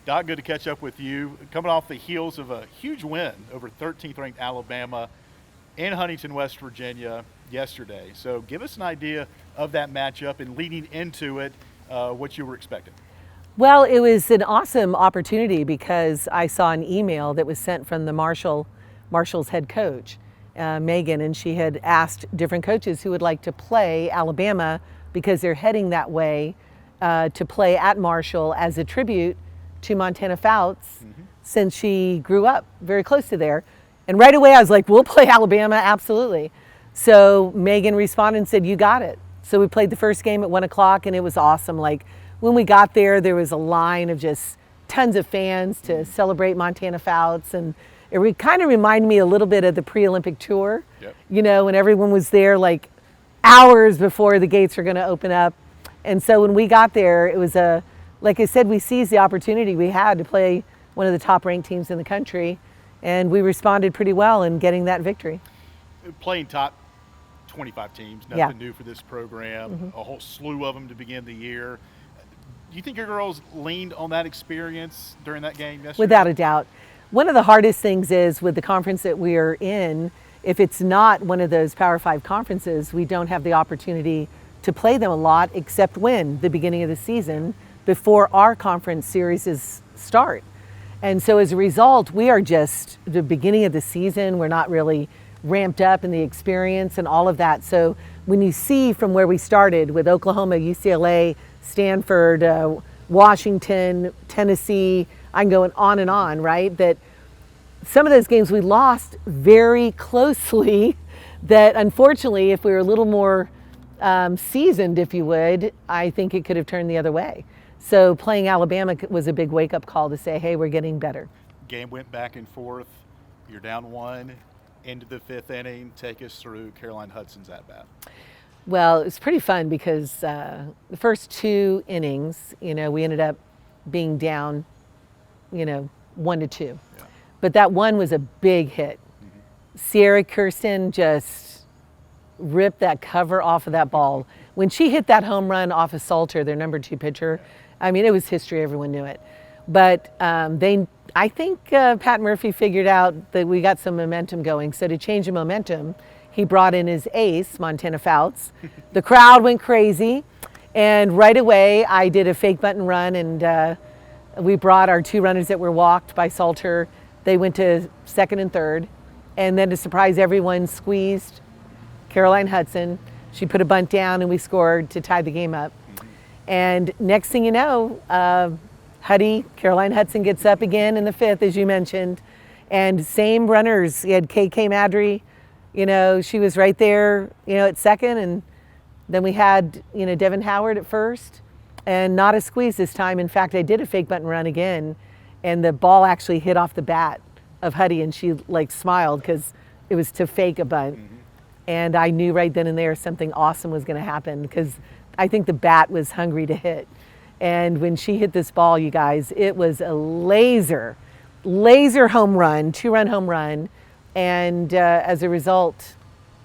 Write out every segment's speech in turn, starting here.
Doc, good to catch up with you. Coming off the heels of a huge win over 13th ranked Alabama in Huntington, West Virginia yesterday. So give us an idea of that matchup and leading into it, what you were expecting. Well, it was an awesome opportunity because I saw an email that was sent from the Marshall's head coach, Megan, and she had asked different coaches who would like to play Alabama because they're heading that way to play at Marshall as a tribute to Montana Fouts since she grew up very close to there. And right away I was like, we'll play Alabama, absolutely. So Megan responded and said, you got it. So we played the first game at 1 o'clock and it was awesome. Like when we got there was a line of just tons of fans to celebrate Montana Fouts. And it kind of reminded me a little bit of the pre-Olympic tour, you know, when everyone was there like hours before the gates were going to open up. And so when we got there, it was like I said, we seized the opportunity we had to play one of the top ranked teams in the country, and we responded pretty well in getting that victory. Playing top 25 teams, nothing new for this program, a whole slew of them to begin the year. Do you think your girls leaned on that experience during that game yesterday? Without a doubt. One of the hardest things is with the conference that we are in, if it's not one of those Power 5 conferences, we don't have the opportunity to play them a lot except when the beginning of the season before our conference series start. And so as a result, we are just the beginning of the season. We're not really ramped up in the experience and all of that. So when you see from where we started with Oklahoma, UCLA, Stanford, Washington, Tennessee, I'm going on and on, right? That some of those games we lost very closely that unfortunately, if we were a little more seasoned, if you would, I think it could have turned the other way. So playing Alabama was a big wake-up call to say, hey, we're getting better. Game went back and forth. You're down 1 into the 5th inning. Take us through Caroline Hudson's at-bat. Well, it was pretty fun because the first 2 innings, you know, we ended up being down, you know, 1-2. Yeah. But that one was a big hit. Sierra Kirsten just ripped that cover off of that ball. When she hit that home run off of Salter, their number 2 pitcher, I mean, it was history. Everyone knew it. But I think Pat Murphy figured out that we got some momentum going. So to change the momentum, he brought in his ace, Montana Fouts. The crowd went crazy. And right away, I did a fake bunt and run. And we brought our 2 runners that were walked by Salter. They went to second and third. And then to surprise everyone, squeezed Caroline Hudson. She put a bunt down and we scored to tie the game up. And next thing you know, Caroline Hudson gets up again in the 5th, as you mentioned. And same runners. You had KK Madry, you know, she was right there, you know, at second. And then we had, you know, Devin Howard at first. And not a squeeze this time. In fact, I did a fake bunt and run again. And the ball actually hit off the bat of Huddy. And she like smiled because it was to fake a bunt. And I knew right then and there something awesome was going to happen because I think the bat was hungry to hit. And when she hit this ball, you guys, it was a laser home run, 2-run home run. And as a result,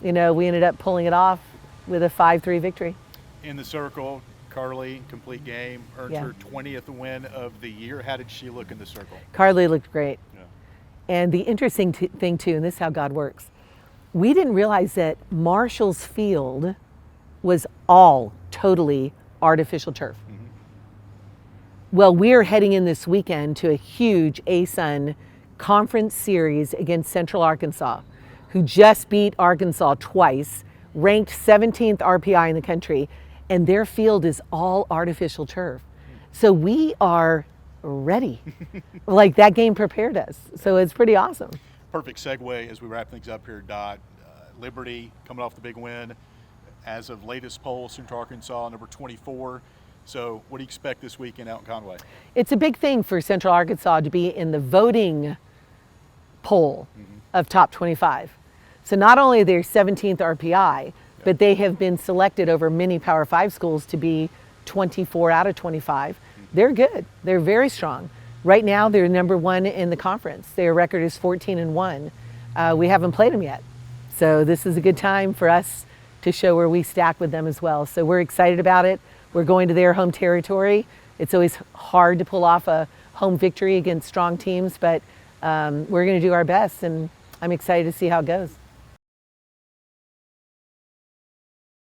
you know, we ended up pulling it off with a 5-3 victory. In the circle, Carly, complete game, earned her 20th win of the year. How did she look in the circle? Carly looked great. Yeah. And the interesting thing too, and this is how God works, we didn't realize that Marshall's field was all totally artificial turf. Well, we're heading in this weekend to a huge ASUN conference series against Central Arkansas, who just beat Arkansas twice, ranked 17th RPI in the country, and their field is all artificial turf. So we are ready. Like that game prepared us. So it's pretty awesome. Perfect segue as we wrap things up here, Dot. Liberty coming off the big win. As of latest poll, Central Arkansas, number 24. So what do you expect this weekend out in Conway? It's a big thing for Central Arkansas to be in the voting poll of top 25. So not only are they 17th RPI, but they have been selected over many Power 5 schools to be 24 out of 25. They're good. They're very strong. Right now, they're number 1 in the conference. Their record is 14-1. We haven't played them yet. So this is a good time for us to show where we stack with them as well. So we're excited about it. We're going to their home territory. It's always hard to pull off a home victory against strong teams, but we're going to do our best, and I'm excited to see how it goes.